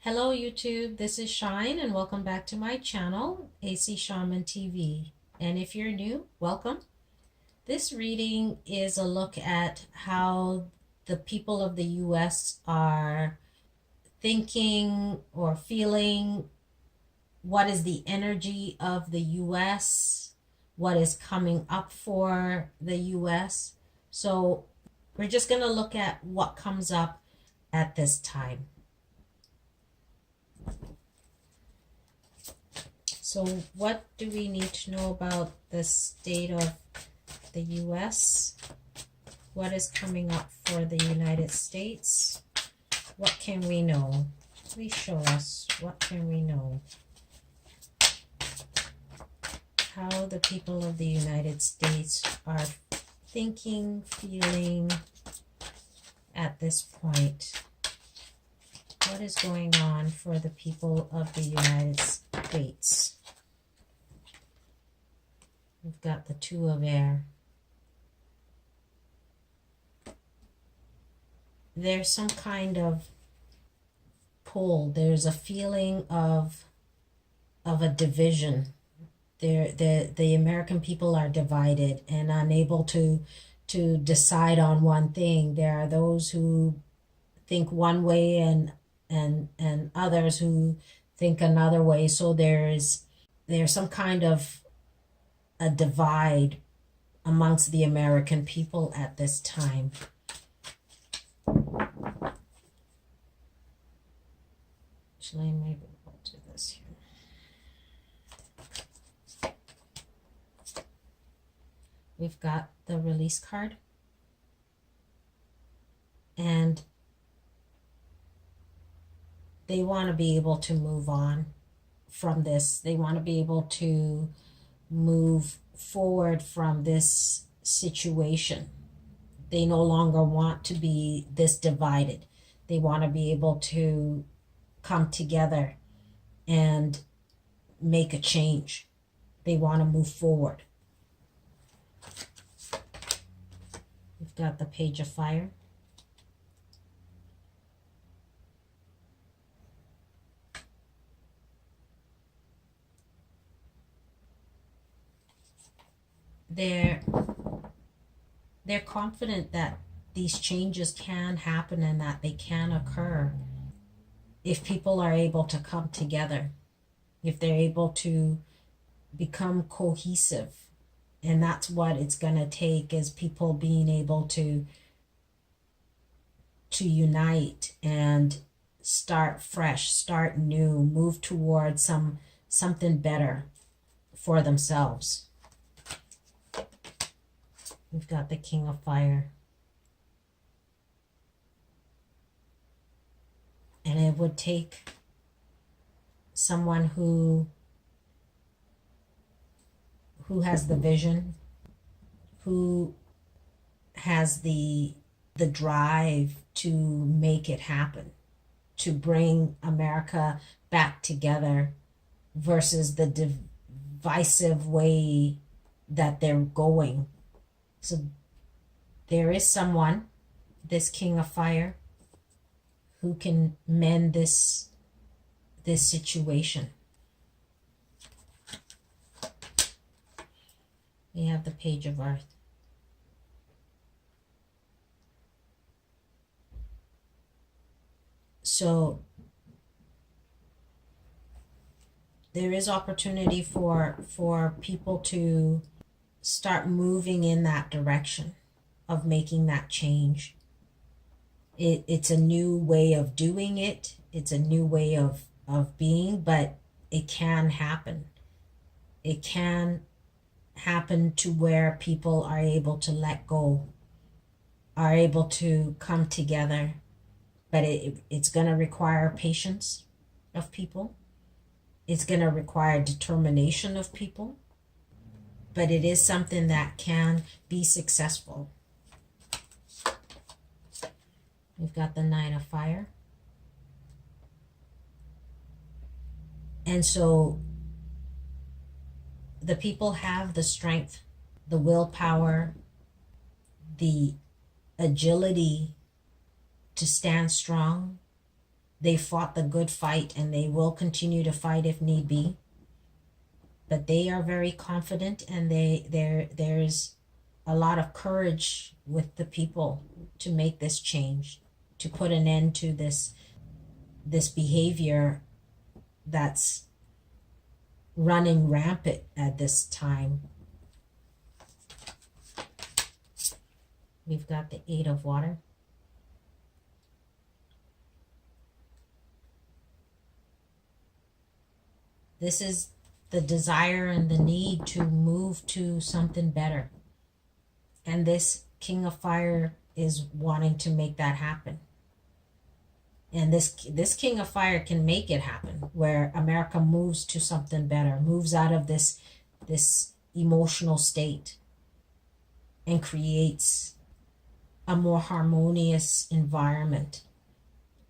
Hello YouTube, this is Shine and welcome back to my channel, AC Shaman TV. And if you're new, welcome. This reading is a look at how the people of the US are thinking or feeling, what is the energy of the US, what is coming up for the US. So we're just going to look at what comes up at this time. So what do we need to know about the state of the U.S.? What is coming up for the United States? What can we know? Please show us. What can we know? How the people of the United States are thinking, feeling at this point. What is going on for the people of the United States? We've got the Two of Air. There's some kind of pull. There's a feeling of a division. The American people are divided and unable to decide on one thing. There are those who think one way and others who think another way. So there's some kind of a divide amongst the American people at this time. Actually, maybe we'll do this here. We've got the release card. And they want to be able to move on from this. They want to be able to move forward from this situation. They no longer want to be this divided. They want to be able to come together and make a change. They want to move forward. We've got the Page of Fire. They're confident that these changes can happen and that they can occur if people are able to come together, if they're able to become cohesive. And that's what it's going to take, is people being able to unite and start fresh, start new, move towards something better for themselves. We've got the King of Fire. And it would take someone who has the vision, who has the drive to make it happen, to bring America back together versus the divisive way that they're going. So there is someone, this King of Fire, who can mend this situation. We have the Page of Earth. So there is opportunity for people to start moving in that direction of making that change. It's a new way of doing it. It's a new way of being, but it can happen. It can happen to where people are able to let go, are able to come together, but it's going to require patience of people. It's going to require determination of people, but it is something that can be successful. We've got the Nine of Fire. And so the people have the strength, the willpower, the agility to stand strong, They fought the good fight and they will continue to fight if need be. But they are very confident, and there's a lot of courage with the people to make this change, to put an end to this behavior that's running rampant at this time. We've got the Eight of Water. This is the desire and the need to move to something better. And this King of Fire is wanting to make that happen. And this King of Fire can make it happen, where America moves to something better, moves out of this emotional state and creates a more harmonious environment.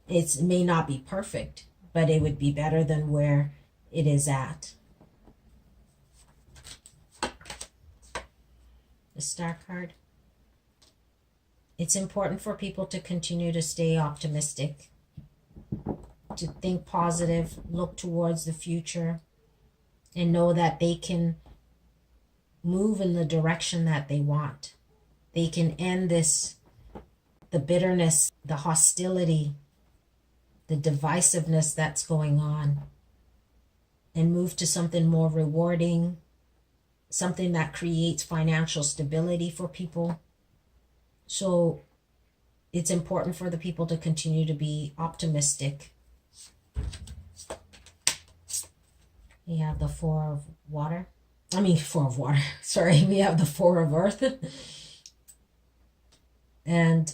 It may not be perfect, but it would be better than where it is at. The Star card. It's important for people to continue to stay optimistic, to think positive, look towards the future, and know that they can move in the direction that they want. They can end the bitterness, the hostility, the divisiveness that's going on, and move to something more rewarding, something that creates financial stability for people. So it's important for the people to continue to be optimistic. We have the Four of Water. Sorry, we have the Four of Earth. And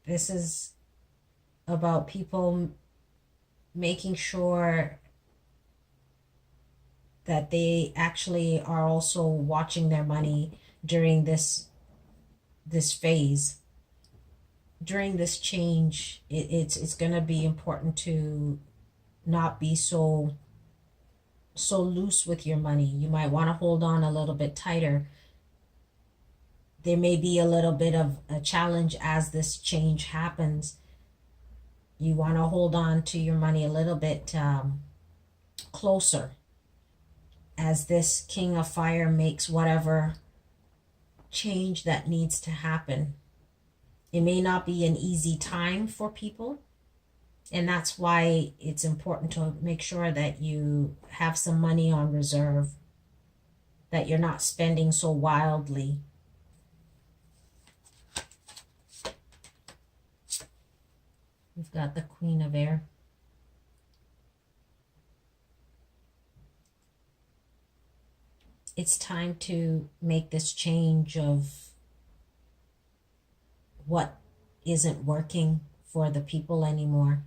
this is about people making sure that they actually are also watching their money during this phase. During this change, it's going to be important to not be so loose with your money. You might want to hold on a little bit tighter. There may be a little bit of a challenge as this change happens. You want to hold on to your money a little bit closer as this King of Fire makes whatever change that needs to happen. It may not be an easy time for people, and that's why it's important to make sure that you have some money on reserve, that you're not spending so wildly. We've got the Queen of Air. It's time to make this change of what isn't working for the people anymore.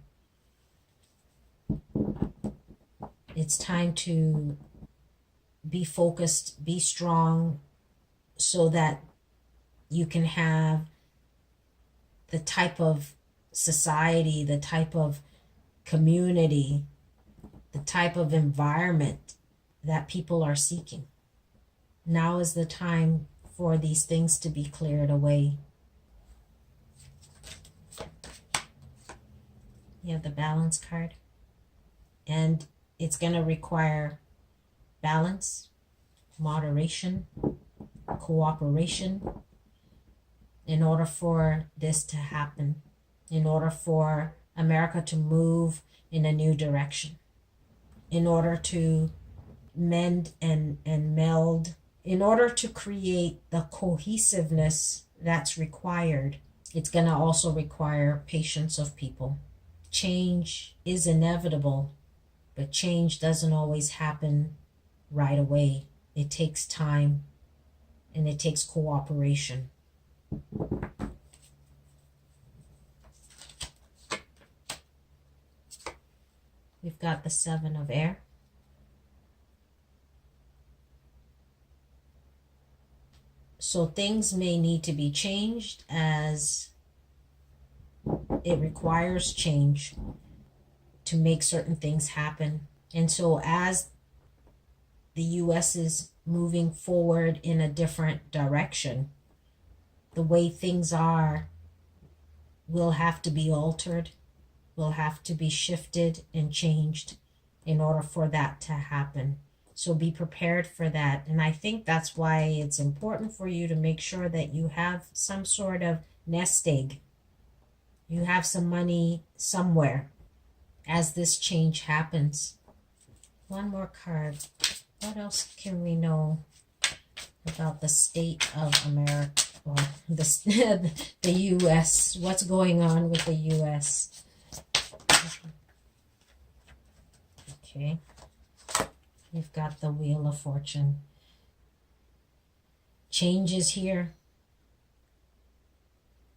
It's time to be focused, be strong, so that you can have the type of society, the type of community, the type of environment that people are seeking. Now is the time for these things to be cleared away. You have the Balance card, and it's going to require balance, moderation, cooperation in order for this to happen, in order for America to move in a new direction, in order to mend and meld, in order to create the cohesiveness that's required. It's going to also require patience of people. Change is inevitable, but change doesn't always happen right away. It takes time, and it takes cooperation. We've got the Seven of Air. So things may need to be changed, as it requires change to make certain things happen. And so as the U.S. is moving forward in a different direction, the way things are will have to be altered, will have to be shifted and changed in order for that to happen. So be prepared for that. And I think that's why it's important for you to make sure that you have some sort of nest egg. You have some money somewhere as this change happens. One more card. What else can we know about the state of America, or the U.S.? What's going on with the U.S.? Okay. We've got the Wheel of Fortune. Changes here.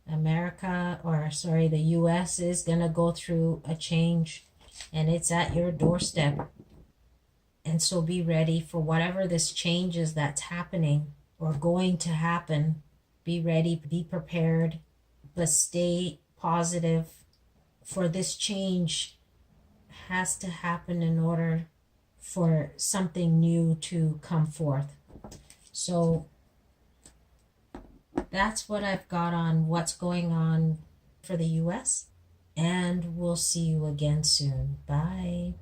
The U.S. is going to go through a change, and it's at your doorstep. And so be ready for whatever this change is that's happening or going to happen. Be ready, be prepared, but stay positive. For this change has to happen in order for something new to come forth. So that's what I've got on what's going on for the U.S. And we'll see you again soon. Bye.